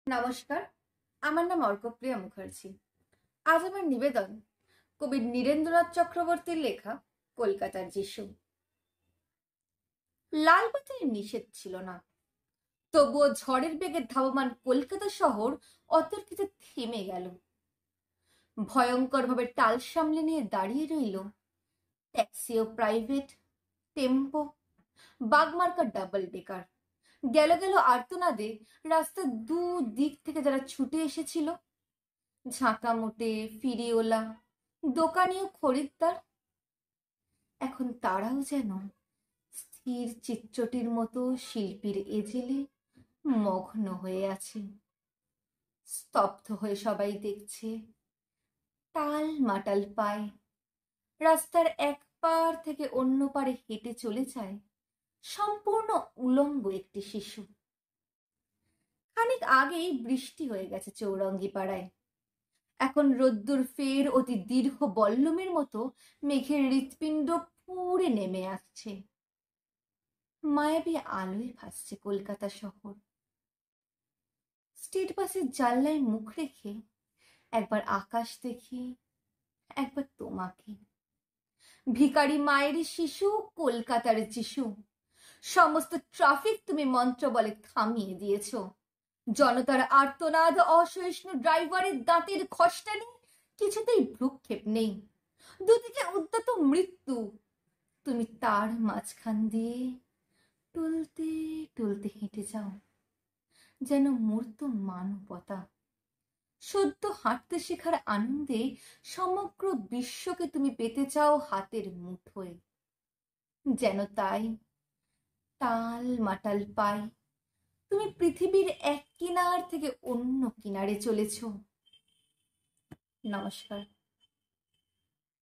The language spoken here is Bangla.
নমস্কার, আমার নাম অর্কপ্রিয়া মুখার্জি। আজ আমার নিবেদন কবি নীরেন্দ্রনাথ চক্রবর্তীর লেখা কলকাতার যিশু। লাল বাতির নিষেধ ছিল না, তবুও ঝড়ের বেগে ধাবমান কলকাতা শহর অতর্কিতে থেমে গেল। ভয়ঙ্করভাবে টাল সামলে নিয়ে দাঁড়িয়ে রইল ট্যাক্সি ও প্রাইভেট, টেম্পো, বাগমার্কা ডাবল ডেকার। গেল গেল আর্তনাদে রাস্তার দিক থেকে যারা ছুটে এসেছিল, ঝাঁকা মোটে, ফিরিওলা, দোকানি ও খরিদ্দার, এখন তারাও যেন স্থির চিত্রটির মতো শিল্পীর এজেলে মগ্ন হয়ে আছে। স্তব্ধ হয়ে সবাই দেখছে, টাল মাটাল পায় রাস্তার এক পার থেকে অন্য পারে হেঁটে চলে যায় সম্পূর্ণ উলম্ব একটি শিশু। খানিক আগেই বৃষ্টি হয়ে গেছে চৌরঙ্গি পাড়ায়। এখন রোদ্দুর ফের অতি দীর্ঘ বল্লমের মতো মেঘের হৃৎপিণ্ড পুড়ে নেমে আসছে। মায়াবী আলোয় ভাসছে কলকাতা শহর। স্টেট বাসের জানলায় মুখ রেখে একবার আকাশ দেখি, একবার তোমাকে। ভিখারি মায়ের শিশু, কলকাতার যিশু, সমস্ত ট্রাফিক তুমি মন্ত্র বলে থামিয়ে দিয়েছ। জনতার আর্তনাদ, অসহিষ্ণু ড্রাইভারের দাঁতের খসটানি, কিছুতেই ভ্রুক্ষেপ নেই। দুদিকে উদ্যত মৃত্যু, তুমি তার মাঝখান দিয়ে টলতে টলতে হেঁটে যাও যেন মূর্ত মানবতা। সদ্য হাঁটতে শেখার আনন্দে সমগ্র বিশ্বকে তুমি পেতে চাও হাতের মুঠোয়। যেন তাই টাল মাটাল পায় তুমি পৃথিবীর এক কিনার থেকে অন্য কিনারে চলেছ। নমস্কার।